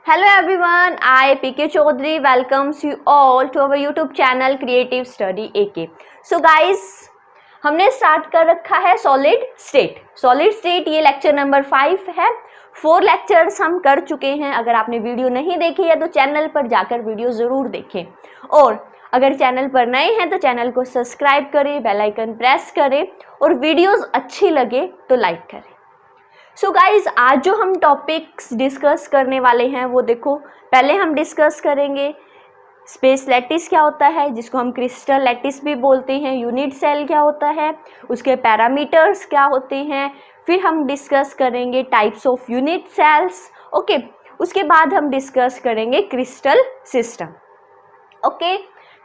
Hello everyone, I PK Chaudhary welcomes you all to our YouTube channel Creative Study AK. So guys, हमने start कर रखा है solid state ये lecture number 5 है। 4 lectures हम कर चुके हैं। अगर आपने वीडियो नहीं देखी है तो चैनल पर जाकर वीडियो ज़रूर देखें, और अगर चैनल पर नए हैं तो चैनल को सब्सक्राइब करें, बेल आइकन प्रेस करें और वीडियोस अच्छी लगे तो लाइक करें। सो गाइज, आज जो हम टॉपिक्स डिस्कस करने वाले हैं वो देखो, पहले हम डिस्कस करेंगे स्पेस लैटिस क्या होता है, जिसको हम क्रिस्टल लैटिस भी बोलते हैं। यूनिट सेल क्या होता है, उसके पैरामीटर्स क्या होते हैं। फिर हम डिस्कस करेंगे types of unit cells. Okay, उसके बाद हम डिस्कस करेंगे क्रिस्टल सिस्टम। ओके,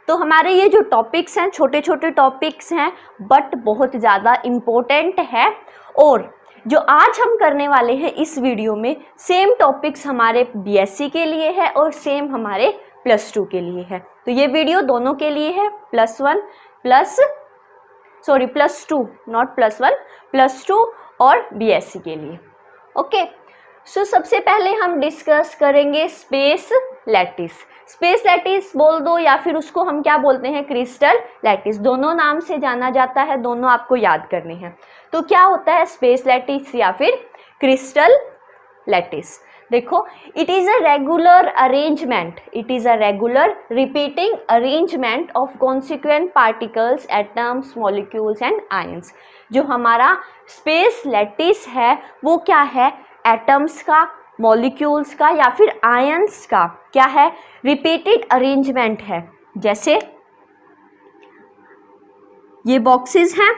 तो हमारे ये जो टॉपिक्स हैं छोटे छोटे टॉपिक्स हैं बट बहुत ज़्यादा इम्पोर्टेंट है। और जो आज हम करने वाले हैं इस वीडियो में, सेम टॉपिक्स हमारे बीएससी के लिए है और सेम हमारे +2 के लिए है। तो ये वीडियो दोनों के लिए है, +1 +2 नॉट +1 +2 और बीएससी के लिए। ओके, सो सबसे पहले हम डिस्कस करेंगे स्पेस लैटिस बोल दो या फिर उसको हम क्या बोलते हैं, क्रिस्टल लैटिस। दोनों नाम से जाना जाता है, दोनों आपको याद करने हैं। तो क्या होता है स्पेस लैटिस या फिर क्रिस्टल लैटिस? देखो, it is a regular repeating arrangement of consequent particles, atoms, molecules and ions. जो हमारा स्पेस लैटिस है वो क्या है, एटम्स का, मॉलिक्यूल्स का या फिर आयंस का क्या है, रिपीटेड अरेंजमेंट है। जैसे ये बॉक्सेस हैं,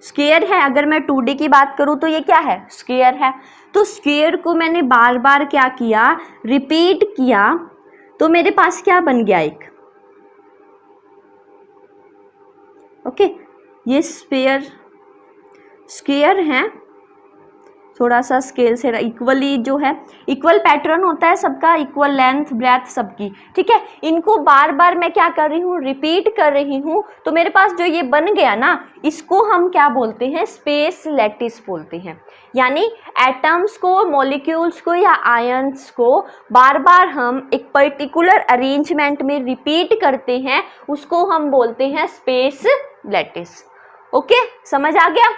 स्क्वायर है। अगर मैं 2D की बात करूं तो ये क्या है, स्क्वायर है। तो स्क्वायर को मैंने बार बार क्या किया, रिपीट किया, तो मेरे पास क्या बन गया, एक। ओके, ये स्क्वायर है, थोड़ा सा स्केल से इक्वली जो है, इक्वल पैटर्न होता है सबका, इक्वल लेंथ ब्रेथ सबकी, ठीक है। इनको बार बार मैं क्या कर रही हूँ, रिपीट कर रही हूँ। तो मेरे पास जो ये बन गया ना, इसको हम क्या बोलते हैं, स्पेस लैटिस बोलते हैं। यानी एटम्स को, मॉलिक्यूल्स को या आयंस को बार बार हम एक पर्टिकुलर अरेंजमेंट में रिपीट करते हैं, उसको हम बोलते हैं स्पेस लैटिस। ओके, समझ आ गया?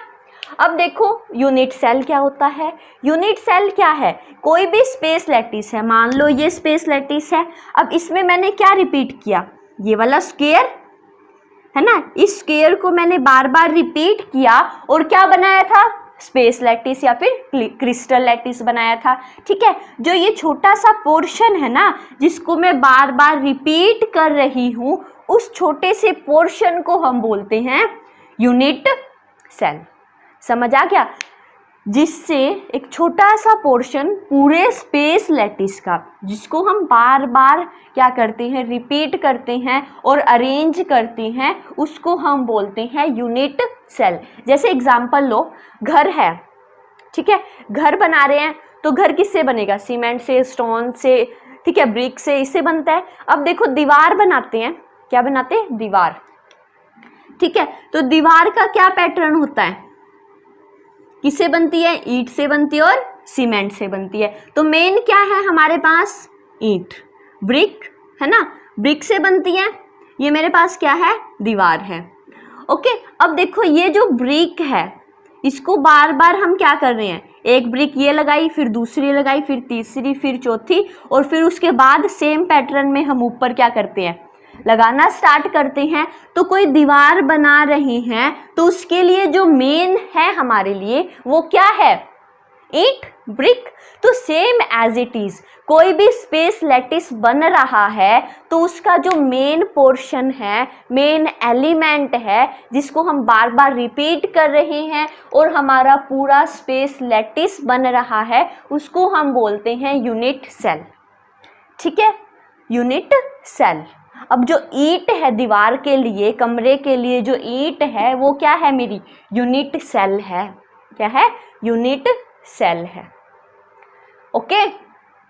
अब देखो यूनिट सेल क्या होता है। यूनिट सेल क्या है, कोई भी स्पेस लैटिस है, मान लो ये स्पेस लैटिस है। अब इसमें मैंने क्या रिपीट किया, ये वाला स्क्वायर है ना, इस स्क्वायर को मैंने बार बार रिपीट किया और क्या बनाया था, स्पेस लैटिस या फिर क्रिस्टल लैटिस बनाया था। ठीक है, जो ये छोटा सा पोर्शन है ना, जिसको मैं बार बार रिपीट कर रही हूँ, उस छोटे से पोर्शन को हम बोलते हैं यूनिट सेल। समझ आ गया? जिससे एक छोटा सा पोर्शन पूरे स्पेस लैटिस का, जिसको हम बार बार क्या करते हैं, रिपीट करते हैं और अरेंज करते हैं, उसको हम बोलते हैं यूनिट सेल। जैसे एग्जांपल लो, घर है, ठीक है, घर बना रहे हैं, तो घर किससे बनेगा, सीमेंट से, स्टोन से, ठीक है, ब्रिक से, इससे बनता है। अब देखो दीवार बनाते हैं, क्या बनाते हैं, दीवार, ठीक है। तो दीवार का क्या पैटर्न होता है, किससे बनती है, ईंट से बनती है और सीमेंट से बनती है। तो मेन क्या है हमारे पास, ईंट, ब्रिक है ना, ब्रिक से बनती है। ये मेरे पास क्या है, दीवार है। ओके, अब देखो ये जो ब्रिक है, इसको बार बार हम क्या कर रहे हैं, एक ब्रिक ये लगाई, फिर दूसरी लगाई, फिर तीसरी, फिर चौथी, और फिर उसके बाद सेम पैटर्न में हम ऊपर क्या करते हैं, लगाना स्टार्ट करते हैं। तो कोई दीवार बना रहे हैं तो उसके लिए जो मेन है हमारे लिए वो क्या है, ईंट, ब्रिक। तो सेम एज इट इज, कोई भी स्पेस लैटिस बन रहा है तो उसका जो मेन पोर्शन है, मेन एलिमेंट है, जिसको हम बार बार रिपीट कर रहे हैं और हमारा पूरा स्पेस लैटिस बन रहा है, उसको हम बोलते हैं यूनिट सेल। ठीक है, यूनिट सेल। अब जो ईंट है दीवार के लिए, कमरे के लिए जो ईंट है वो क्या है, मेरी यूनिट सेल है। क्या है, यूनिट सेल है। ओके,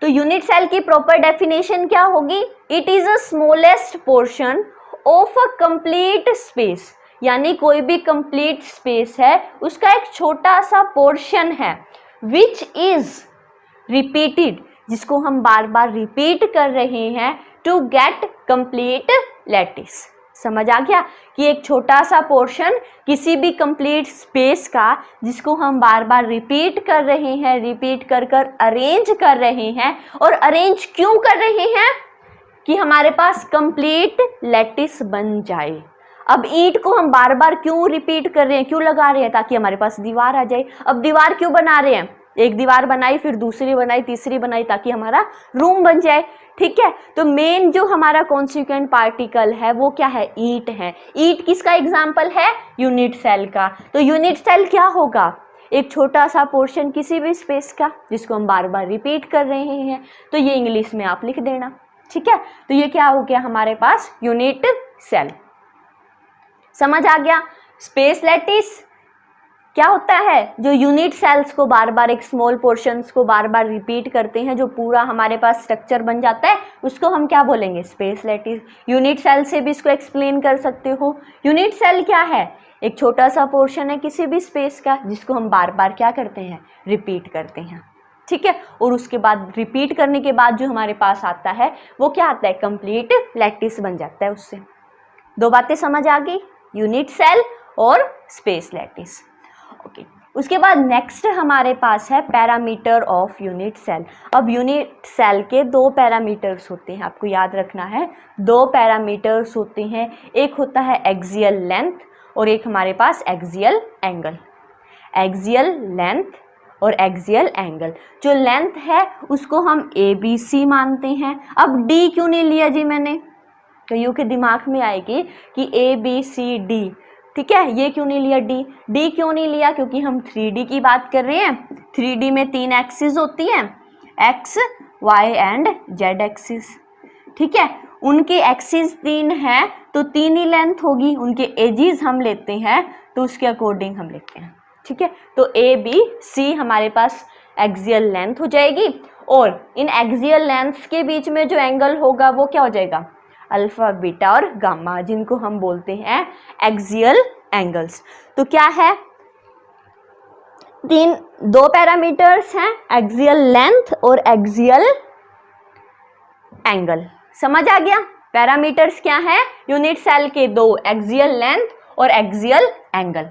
तो यूनिट सेल की प्रॉपर डेफिनेशन क्या होगी, it is a smallest portion of a complete space. यानी कोई भी कंप्लीट स्पेस है, उसका एक छोटा सा पोर्शन है, विच इज रिपीटेड, जिसको हम बार बार रिपीट कर रहे हैं टू गेट कंप्लीट लैटिस। समझ आ गया कि एक छोटा सा पोर्शन किसी भी कंप्लीट स्पेस का जिसको हम बार बार रिपीट कर रहे हैं, रिपीट कर कर अरेंज कर रहे हैं। और अरेंज क्यों कर रहे हैं? कि हमारे पास कंप्लीट लैटिस बन जाए। अब ईंट को हम बार बार क्यों रिपीट कर रहे हैं, क्यों लगा रहे हैं? ताकि हमारे पास दीवार आ जाए। अब दीवार क्यों बना रहे हैं? एक दीवार बनाई, फिर दूसरी बनाई, तीसरी बनाई, ताकि हमारा रूम बन जाए। ठीक है, तो मेन जो हमारा कॉन्स्टिट्यूएंट पार्टिकल है वो क्या है? ईंट है। ईंट किसका एग्जाम्पल है? यूनिट सेल का। तो यूनिट सेल क्या होगा? एक छोटा सा पोर्शन किसी भी स्पेस का जिसको हम बार बार रिपीट कर रहे हैं। तो ये इंग्लिश में आप लिख देना। ठीक है, तो ये क्या हो गया हमारे पास? Unit cell. समझ आ गया? स्पेस लैटिस क्या होता है? जो यूनिट सेल्स को बार बार, एक स्मॉल पोर्शंस को बार बार रिपीट करते हैं, जो पूरा हमारे पास स्ट्रक्चर बन जाता है, उसको हम क्या बोलेंगे? Space lattice. यूनिट सेल से भी इसको एक्सप्लेन कर सकते हो। यूनिट सेल क्या है? एक छोटा सा पोर्शन है किसी भी स्पेस का जिसको हम बार बार क्या करते हैं? रिपीट करते हैं। ठीक है, और उसके बाद रिपीट करने के बाद जो हमारे पास आता है वो क्या आता है? कंप्लीट लैटिस बन जाता है उससे। दो बातें समझ आ गई, यूनिट सेल और स्पेस लैटिस। ओके, उसके बाद नेक्स्ट हमारे पास है पैरामीटर ऑफ यूनिट सेल। अब यूनिट सेल के दो पैरामीटर्स होते हैं, आपको याद रखना है। दो पैरामीटर्स होते हैं, एक होता है एक्सियल लेंथ और एक हमारे पास एक्सियल एंगल। एक्सियल लेंथ और एक्सियल एंगल। जो लेंथ है उसको हम ABC मानते हैं। अब D क्यों नहीं लिया जी मैंने? कईयों के दिमाग में आएगी कि ABCD, ठीक है, ये क्यों नहीं लिया D? D क्यों नहीं लिया? क्योंकि हम 3D की बात कर रहे हैं। 3D में 3 एक्सिस होती हैं, X, Y and Z axis. ठीक है, उनके एक्सिस 3 हैं तो 3 ही लेंथ होगी। उनके एजिस हम लेते हैं तो उसके अकॉर्डिंग हम लिखते हैं। ठीक है, तो ABC हमारे पास एक्सियल लेंथ हो जाएगी और इन एक्सियल लेंथ्स के बीच में जो एंगल होगा वो क्या हो जाएगा? अल्फा, बीटा और गामा, जिनको हम बोलते हैं एक्सियल एंगल्स। तो क्या है? दो पैरामीटर्स हैं, एक्सियल लेंथ और एक्सियल एंगल। समझ आ गया? पैरामीटर्स क्या है यूनिट सेल के? दो, एक्सियल लेंथ और एक्सियल एंगल।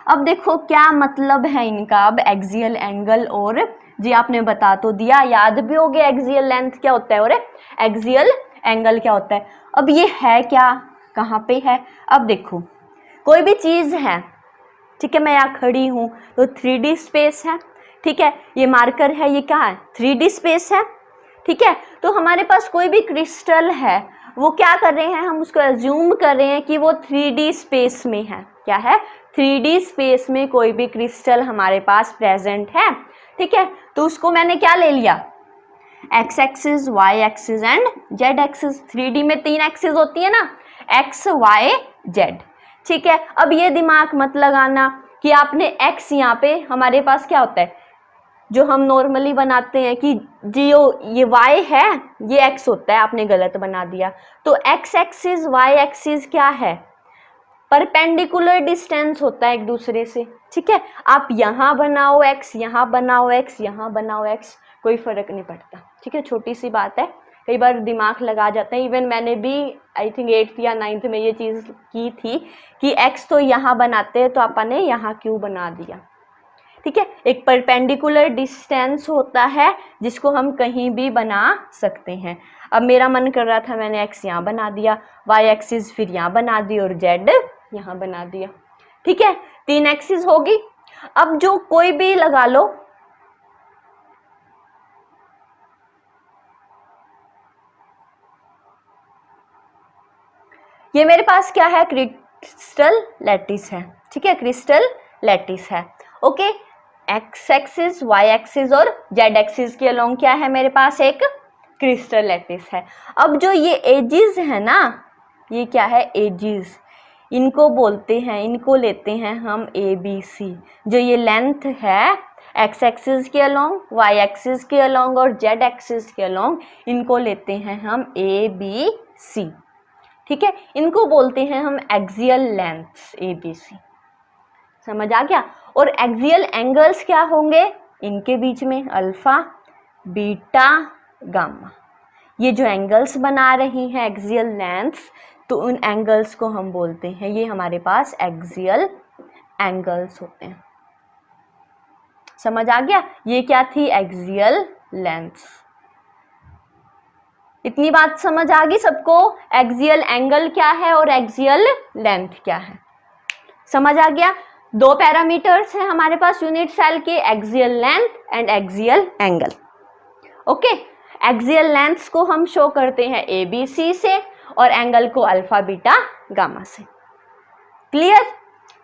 अब देखो क्या मतलब है इनका। अब एक्सियल एंगल और जी आपने बता तो दिया, याद भी हो गया एक्सियल लेंथ क्या होता है और एक्सियल एंगल क्या होता है। अब ये है क्या, कहाँ पे है? अब देखो कोई भी चीज़ है, ठीक है, मैं यहाँ खड़ी हूँ तो 3D स्पेस है। ठीक है, ये मार्कर है, ये क्या है? 3D स्पेस है। ठीक है, तो हमारे पास कोई भी क्रिस्टल है, वो क्या कर रहे हैं? हम उसको एज्यूम कर रहे हैं कि वो 3D स्पेस में है। क्या है? 3D स्पेस में कोई भी क्रिस्टल हमारे पास प्रेजेंट है। ठीक है, तो उसको मैंने क्या ले लिया? X axis, Y axis and Z axis. 3D में 3 एक्सिस होती है ना, एक्स, वाई, जेड। ठीक है, अब ये दिमाग मत लगाना कि आपने एक्स, यहाँ पे हमारे पास क्या होता है जो हम नॉर्मली बनाते हैं कि जियो ये वाई है, ये एक्स होता है, आपने गलत बना दिया। तो एक्स एक्सिस, वाई एक्सिस क्या है? परपेंडिकुलर डिस्टेंस होता है एक दूसरे से। ठीक है, आप यहाँ बनाओ एक्स, यहाँ बनाओ एक्स, यहाँ बनाओ एक्स, कोई फर्क नहीं पड़ता। ठीक है, छोटी सी बात है, कई बार दिमाग लगा जाते हैं। इवन मैंने भी आई थिंक 8th या 9th में ये चीज़ की थी कि एक्स तो यहाँ बनाते हैं तो आपने यहाँ क्यों बना दिया। ठीक है, एक परपेंडिकुलर डिस्टेंस होता है जिसको हम कहीं भी बना सकते हैं। अब मेरा मन कर रहा था, मैंने एक्स यहाँ बना दिया, वाई एक्सिस फिर यहाँ बना दी और जेड यहाँ बना दिया। ठीक है, 3 एक्सिस होगी। अब जो कोई भी लगा लो, ये मेरे पास क्या है? क्रिस्टल लैटिस है। ठीक है, क्रिस्टल लैटिस है। Okay, X axis, Y axis और जेड एक्सिस के अलोंग क्या है मेरे पास? एक क्रिस्टल लैटिस है। अब जो ये एजिस है ना, ये क्या है? एजिस, इनको बोलते हैं, इनको लेते हैं हम ABC। जो ये लेंथ है एक्स एक्सिस के अलोंग, वाई एक्सिस के अलोंग और जेड एक्सिस के अलोंग, इनको लेते हैं हम ABC। ठीक है, इनको बोलते हैं हम एक्सियल लेंथ्स, ABC। समझ आ गया? और एक्सियल एंगल्स क्या होंगे? इनके बीच में अल्फा, बीटा गामा। ये जो एंगल्स बना रही हैं एक्सियल लेंथ्स, तो उन एंगल्स को हम बोलते हैं, ये हमारे पास एक्सियल एंगल्स होते हैं। समझ आ गया? ये क्या थी? Axial lengths. इतनी बात समझ आ गई सबको? एक्सियल एंगल क्या है और एक्सियल लेंथ क्या है, समझ आ गया? दो पैरामीटर्स हैं हमारे पास यूनिट सेल के, axial length and axial angle. Okay, axial lengths को हम शो करते हैं ABC से और एंगल को अल्फा बीटा गामा से। क्लियर?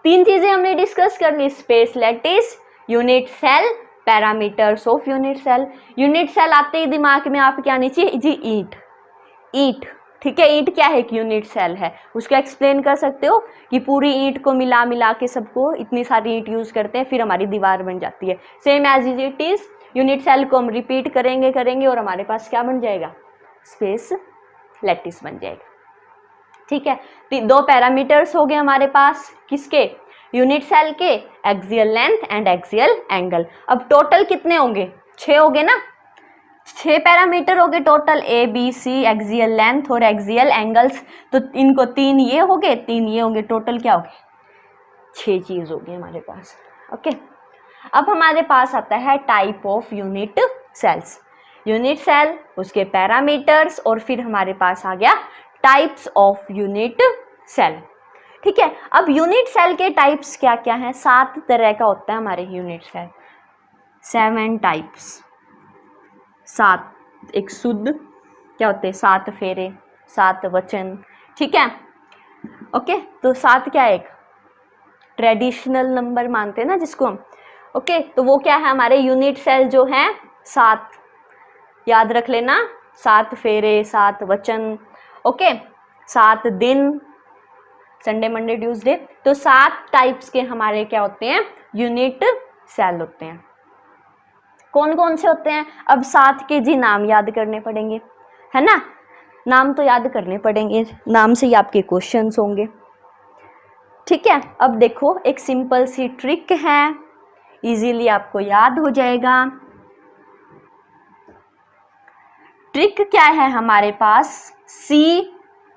तीन चीजें हमने डिस्कस कर ली, space lattice, unit cell, parameters of unit cell. Unit cell आते ही दिमाग में आप क्या आनी चाहिए जी? ईंट। ईंट, ठीक है? ईंट क्या है? एक यूनिट सेल है। उसको एक्सप्लेन कर सकते हो कि पूरी ईंट को मिला मिला के सबको, इतनी सारी ईंट यूज करते हैं, फिर हमारी दीवार बन जाती है। Same as it is, unit cell को हम रिपीट करेंगे और हमारे पास क्या बन जाएगा? स्पेस लैटिस बन जाएगा। ठीक है, दो पैरामीटर्स हो गए हमारे पास, किसके? यूनिट सेल के, axial length and axial angle. अब टोटल कितने होंगे? 6 हो गए ना? 6 पैरामीटर हो गए टोटल, ABC, एक्सियल लेंथ और एक्सियल एंगल्स। तो इनको 3 ये हो गए, 3 ये होंगे, टोटल क्या हो गए? 6 चीज हो गई हमारे पास। ओके, अब हमारे पास आता है type of unit cells. Unit cell, उसके पैरामीटर्स और फिर हमारे पास आ गया टाइप्स ऑफ यूनिट सेल। ठीक है, अब यूनिट सेल के टाइप्स क्या क्या हैं? 7 तरह का होता है हमारे यूनिट सेल, 7 टाइप्स। 7, एक शुद्ध क्या होते हैं? 7 फेरे, 7 वचन। ठीक है, ओके, तो 7 क्या है? एक ट्रेडिशनल नंबर मानते हैं ना जिसको हम। ओके, तो वो क्या है? हमारे यूनिट सेल जो हैं 7, याद रख लेना, 7 फेरे, 7 वचन। ओके, 7 दिन, संडे मंडे ट्यूसडे। तो 7 टाइप्स के हमारे क्या होते हैं? यूनिट सेल होते हैं। कौन कौन से होते हैं? अब 7 के जी नाम याद करने पड़ेंगे, है ना? नाम तो याद करने पड़ेंगे, नाम से ही आपके क्वेश्चंस होंगे। ठीक है, अब देखो एक सिंपल सी ट्रिक है, इजीली आपको याद हो जाएगा। ट्रिक क्या है हमारे पास? See,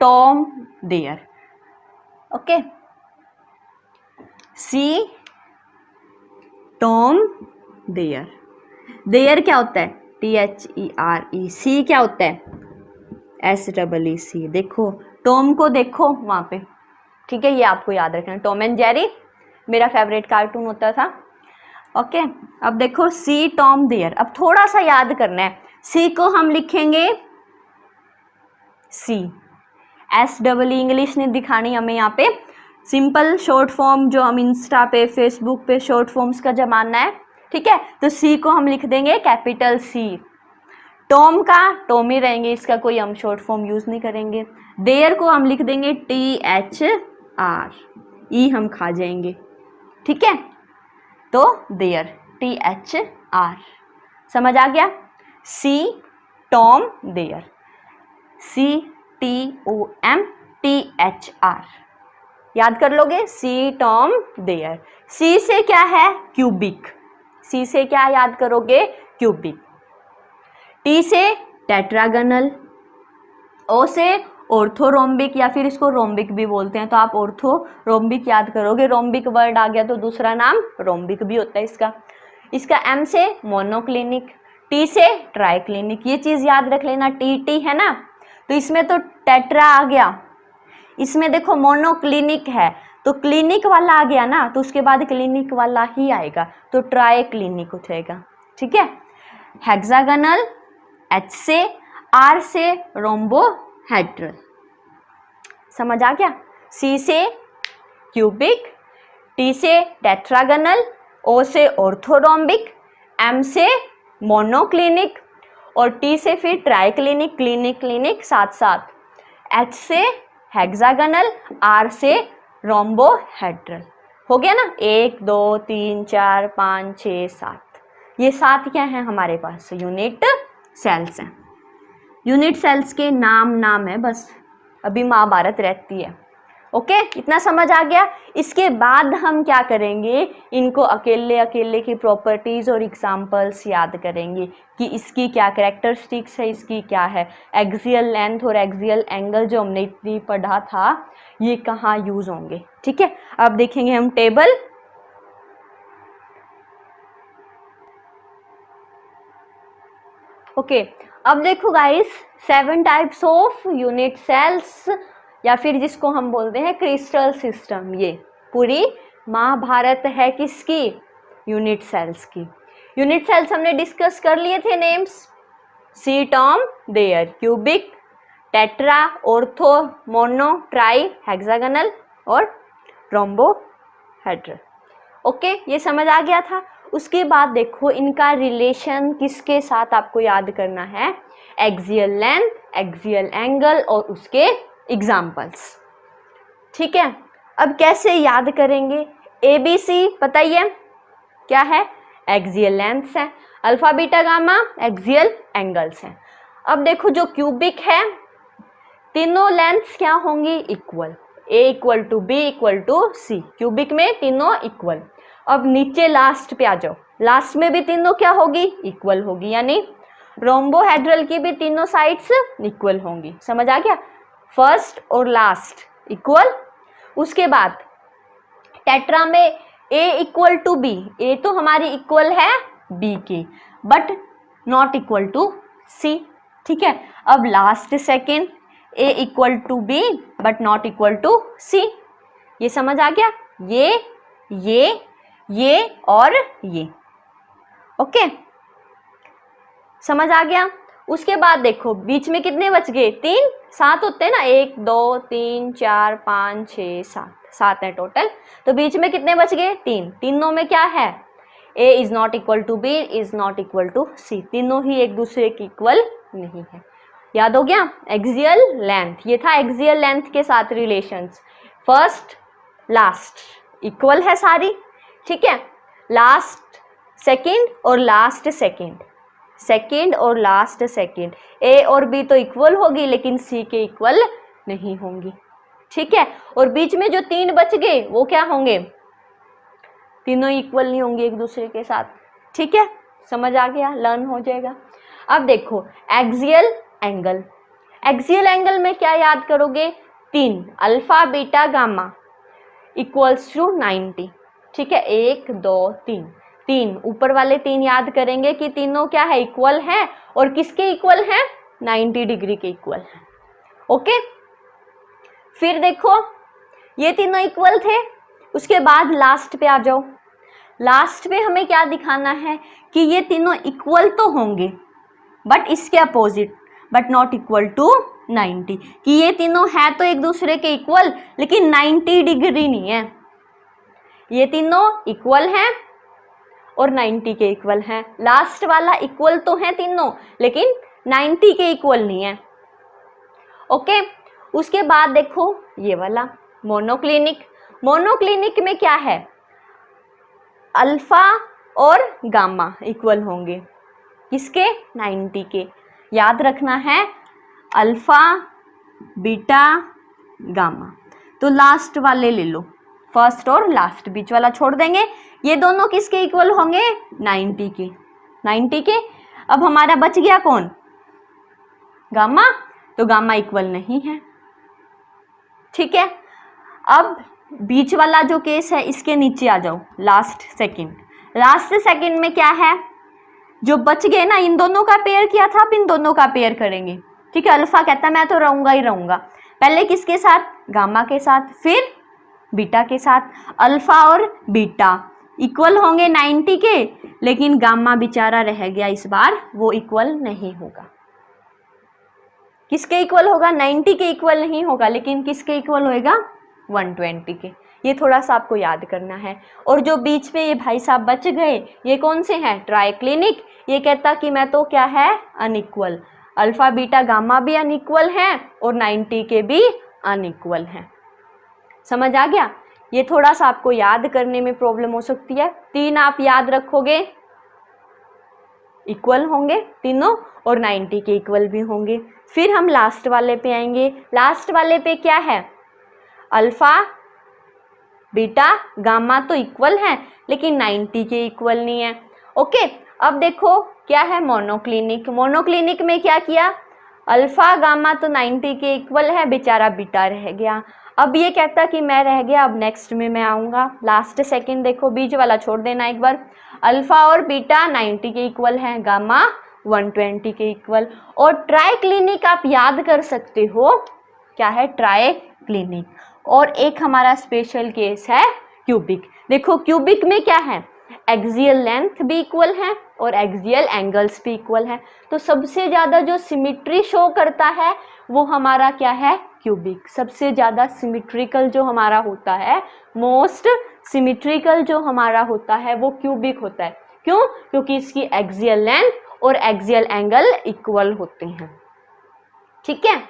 Tom, there. Okay, see, Tom, there. There क्या होता है? THERE। सी क्या होता है? SEEC। देखो टॉम को देखो वहां पे, ठीक है? ये आपको याद रखना, टॉम एंड जेरी मेरा फेवरेट कार्टून होता था। ओके, अब देखो सी, टॉम, देयर। अब थोड़ा सा याद करना है, सी को हम लिखेंगे सी, SEE इंग्लिश ने दिखानी हमें यहाँ पे, सिंपल शॉर्ट फॉर्म जो हम इंस्टा पे, फेसबुक पे शॉर्ट फॉर्म्स का जमाना है। ठीक है, तो सी को हम लिख देंगे कैपिटल सी। टॉम का टॉम ही रहेंगे, इसका कोई हम शॉर्ट फॉर्म यूज नहीं करेंगे। देयर को हम लिख देंगे THR, ई हम खा जाएंगे। ठीक है, तो देयर, THR। समझ आ गया? सी, टॉम, देयर, CTOM, THR। याद कर लोगे? सी, टॉम, देयर। सी से क्या है? क्यूबिक। सी से क्या याद करोगे? क्यूबिक। टी से टेट्रागनल, ओ से ऑर्थोरोम्बिक या फिर इसको रोम्बिक भी बोलते हैं, तो आप ऑर्थोरोम्बिक याद करोगे। रोम्बिक वर्ड आ गया तो दूसरा नाम रोम्बिक भी होता है इसका। इसका एम से मोनोक्लिनिक, टी से ट्राइक्लिनिक, ये चीज याद रख लेना। टी है ना, तो इसमें तो टेट्रा आ गया, इसमें देखो मोनोक्लिनिक है तो क्लिनिक वाला आ गया ना, तो उसके बाद क्लिनिक वाला ही आएगा, तो ट्राई क्लिनिक हो जाएगा। ठीक है, हेक्सागनल, H से, R से रोम्बोहेड्रल। समझ आ गया? C से क्यूबिक, T से टेट्रागनल, O से ऑर्थोरोम्बिक, M से मोनोक्लिनिक और T से फिर ट्राइक्लिनिक, क्लिनिक क्लिनिक साथ साथ, H से हेक्सागनल, R से रोम्बोहेड्रल। हो गया ना? 1 2 3 4 5 6 7, ये 7 क्या है हमारे पास? यूनिट सेल्स हैं। यूनिट सेल्स के नाम है बस, अभी महाभारत रहती है। ओके, इतना समझ आ गया। इसके बाद हम क्या करेंगे, इनको अकेले अकेले की प्रॉपर्टीज और एग्जांपल्स याद करेंगे कि इसकी क्या कैरेक्टरिस्टिक्स है, इसकी क्या है। एक्सियल लेंथ और एक्सियल एंगल जो हमने इतनी पढ़ा था ये कहाँ यूज होंगे, ठीक है। अब देखेंगे हम टेबल। ओके, अब देखो guys, 7 types of unit cells या फिर जिसको हम बोलते हैं क्रिस्टल सिस्टम, ये पूरी महाभारत है किसकी, यूनिट सेल्स की। यूनिट सेल्स हमने डिस्कस कर लिए थे names, see Tom, there, cubic, tetra, ortho, mono, tri, hexagonal और रोम्बोहेड्रल। ओके, ये समझ आ गया था। उसके बाद देखो इनका रिलेशन किसके साथ आपको याद करना है, एक्सियल लेंथ, एक्सियल एंगल और उसके एग्जाम्पल्स, ठीक है। अब कैसे याद करेंगे, ABC पता ही है क्या है, एक्सियल लेंथ्स है, alpha beta gamma axial angles हैं। अब देखो जो क्यूबिक है, तीनों लेंथ्स क्या होंगी, equal, A equal to B equal to C, cubic में तीनों इक्वल। अब नीचे लास्ट पे आ जाओ, लास्ट में भी तीनों क्या होगी, इक्वल होगी, यानी रोम्बोहेड्रल की भी तीनों साइड्स इक्वल होंगी। समझ आ गया, फर्स्ट और लास्ट इक्वल। उसके बाद टेट्रा में A equal to B, A तो हमारी इक्वल है B की but not equal to C, ठीक है। अब last second A equal to B but not equal to C, ये समझ आ गया, ये और ये, ओके, समझ आ गया। उसके बाद देखो बीच में कितने बच गए, 3, 7 होते हैं ना, 1 2 3 4 5 6 7 है टोटल, तो बीच में कितने बच गए, 3। तीनों में क्या है, A is not equal to B is not equal to C, तीनों ही एक दूसरे के इक्वल नहीं है। याद हो गया, एक्सियल लेंथ, ये था एक्सियल लेंथ के साथ रिलेशंस, फर्स्ट लास्ट इक्वल है सारी, ठीक है। लास्ट सेकंड और लास्ट सेकंड, सेकंड और लास्ट सेकंड, A और B तो इक्वल होगी लेकिन C के इक्वल नहीं होंगी, ठीक है। और बीच में जो 3 बच गए वो क्या होंगे, तीनों इक्वल नहीं होंगे एक दूसरे के साथ, ठीक है। समझ आ गया, लर्न हो जाएगा। अब देखो एक्सियल एंगल, एक्सियल एंगल में क्या याद करोगे, 3 alpha beta gamma equals to 90, ठीक है। 1 2 3 ऊपर वाले 3 याद करेंगे कि तीनों क्या है, इक्वल है, और किसके इक्वल है, 90 डिग्री के इक्वल है, ओके। फिर देखो ये तीनों इक्वल थे, उसके बाद लास्ट पे आ जाओ, लास्ट पे हमें क्या दिखाना है कि ये तीनों इक्वल तो होंगे बट इसके opposite, but not equal to 90, कि ये तीनों है तो एक दूसरे के इक्वल लेकिन 90 डिग्री नहीं है, ये तीनों इक्वल हैं और 90 के इक्वल हैं। लास्ट वाला इक्वल तो है तीनों लेकिन 90 के इक्वल नहीं है, ओके। उसके बाद देखो ये वाला मोनोक्लिनिक, मोनोक्लिनिक में क्या है, अल्फा और गामा इक्वल होंगे, किसके, 90 के। याद रखना है अल्फा बीटा गामा, तो लास्ट वाले ले लो, फर्स्ट और लास्ट, बीच वाला छोड़ देंगे। ये दोनों किसके इक्वल होंगे, 90 के, 90 के। अब हमारा बच गया कौन, गामा, तो गामा इक्वल नहीं है, ठीक है। अब बीच वाला जो केस है इसके नीचे आ जाओ, लास्ट सेकंड, लास्ट सेकंड में क्या है, जो बच गए ना, इन दोनों का पेयर किया था, अब इन दोनों का पेयर करेंगे, ठीक है। अल्फा कहता है मैं तो रहूंगा ही रहूंगा, पहले किसके साथ, गामा के साथ, फिर बीटा के साथ। अल्फा और बीटा इक्वल होंगे 90 के, लेकिन गामा बेचारा रह गया इस बार, वो इक्वल नहीं होगा। किसके इक्वल होगा, 90 के इक्वल नहीं होगा, लेकिन किसके इक्वल होएगा, 120 के। ये थोड़ा सा आपको याद करना है। और जो बीच में ये भाई साहब बच गए, ये कौन से हैं, ट्राइक्लिनिक, ये कहता कि मैं तो क्या है, अनइक्वल, अल्फा बीटा गामा भी अनइक्वल हैं और 90 के भी अनइक्वल हैं। समझ आ गया, ये थोड़ा सा आपको याद करने में प्रॉब्लम हो सकती है। 3 आप याद रखोगे, इक्वल होंगे तीनों और 90 के इक्वल भी होंगे। फिर हम लास्ट वाले पे आएंगे, लास्ट वाले पे क्या है, अल्फा बीटा गामा तो इक्वल हैं लेकिन 90 के इक्वल नहीं है। ओके, अब देखो क्या है मोनोक्लिनिक। मोनोक्लिनिक में क्या किया, अल्फा गामा तो 90 के इक्वल है, बेचारा बीटा रह गया। अब ये कहता कि मैं रह गया, अब नेक्स्ट में मैं आऊँगा। लास्ट सेकंड देखो, बीच वाला छोड़ देना एक बार। अल्फा और बीटा 90 के इक्वल हैं, गामा 120 के इक्वल। और ट्राई क्लिनिक आप याद कर सकते हो, क्या है ट्राई क्लिनिक। और एक हमारा स्पेशल केस है क्यूबिक। देखो क्यूबिक में क्या है, एक्सियल लेंथ भी इक्वल है और एक्सियल एंगल्स भी इक्वल है। तो सबसे ज़्यादा जो सिमिट्री शो करता है वो हमारा क्या है, क्यूबिक। सबसे ज़्यादा सिमिट्रिकल जो हमारा होता है, मोस्ट सिमिट्रिकल जो हमारा होता है वो क्यूबिक होता है। क्यों, क्योंकि इसकी एक्सियल लेंथ और एक्सियल एंगल इक्वल होते हैं। ठीक है,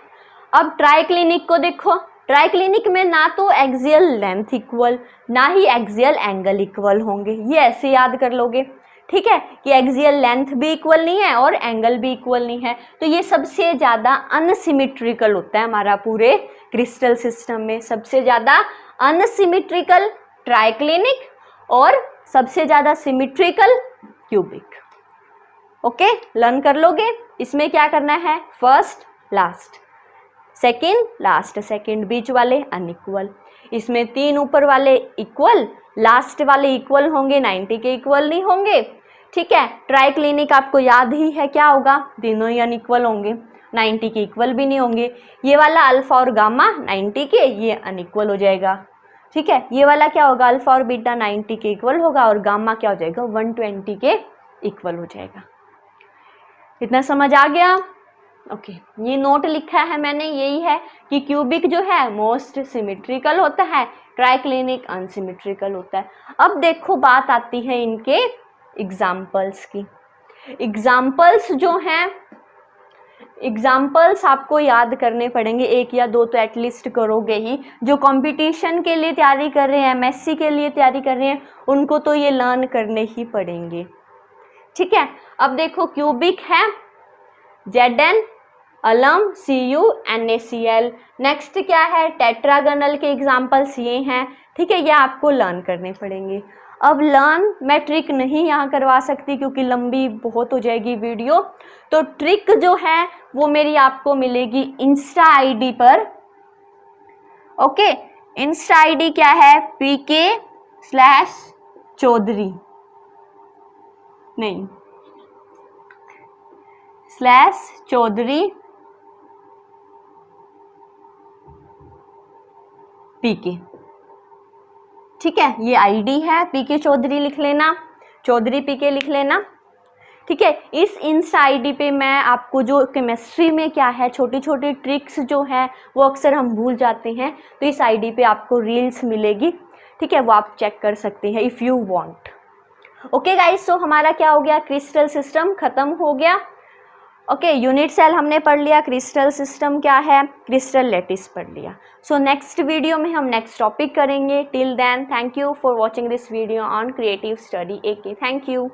अब ट्राई क्लिनिक को देखो। ट्राई क्लिनिक में ना तो एक्सियल लेंथ इक्वल ना ही एक्सियल एंगल इक्वल होंगे, ये ऐसे याद कर लोगे। ठीक है, कि एक्सियल लेंथ भी इक्वल नहीं है और एंगल भी इक्वल नहीं है। तो ये सबसे ज़्यादा अनसिमेट्रिकल होता है हमारा पूरे क्रिस्टल सिस्टम में। सबसे ज़्यादा अनसिमेट्रिकल ट्राई क्लिनिक और सबसे ज़्यादा सिमेट्रिकल क्यूबिक। ओके, लर्न कर लोगे। इसमें क्या करना है, first last, second last, second बीच वाले अनइक्वल। इसमें 3 ऊपर वाले इक्वल, लास्ट वाले इक्वल होंगे, 90 के इक्वल नहीं होंगे। ठीक है, ट्राई क्लिनिक आपको याद ही है क्या होगा, तीनों ही अनइक्वल होंगे, 90 के इक्वल भी नहीं होंगे। ये वाला अल्फा और गामा 90 के, ये अनइक्वल हो जाएगा। ठीक है, ये वाला क्या होगा, अल्फा और बीटा 90 के इक्वल होगा और गामा क्या हो जाएगा, 120 के इक्वल हो जाएगा। इतना समझ आ गया। ओके, ये नोट लिखा है मैंने, यही है कि क्यूबिक जो है मोस्ट सिमेट्रिकल होता है, ट्राई क्लिनिक अनसिमेट्रिकल होता है। अब देखो बात आती है इनके एग्जाम्पल्स की। एग्जाम्पल्स जो हैं, एग्जाम्पल्स आपको याद करने पड़ेंगे, 1 या 2 तो एटलीस्ट करोगे ही। जो कंपटीशन के लिए तैयारी कर रहे हैं, एमएससी के लिए तैयारी कर रहे हैं, उनको तो ये लर्न करने ही पड़ेंगे। ठीक है, अब देखो क्यूबिक है Zn, अलम, Cu, NaCl। नेक्स्ट क्या है, टेट्रागोनल के एग्जाम्पल्स ये हैं। ठीक है, ये आपको लर्न करने पड़ेंगे। अब लर्न मैं ट्रिक नहीं यहाँ करवा सकती क्योंकि लंबी बहुत हो जाएगी वीडियो, तो ट्रिक जो है वो मेरी आपको मिलेगी इंस्टा आईडी पर। ओके, इंस्टा आईडी क्या है, PK/चौधरी नहीं /चौधरी PK। ठीक है, ये आईडी है, PK चौधरी लिख लेना, चौधरी PK लिख लेना। ठीक है, इस इंस्टा आईडी पे मैं आपको जो केमिस्ट्री में क्या है, छोटी छोटी ट्रिक्स जो हैं वो अक्सर हम भूल जाते हैं, तो इस आईडी पे आपको रील्स मिलेगी। ठीक है, वो आप चेक कर सकते हैं if you want. Okay guys, so हमारा क्या हो गया, क्रिस्टल सिस्टम खत्म हो गया। ओके, यूनिट सेल हमने पढ़ लिया, क्रिस्टल सिस्टम क्या है, क्रिस्टल लैटिस पढ़ लिया। सो नेक्स्ट वीडियो में हम नेक्स्ट टॉपिक करेंगे। Till then, thank you for watching this video on creative study AK। Thank you.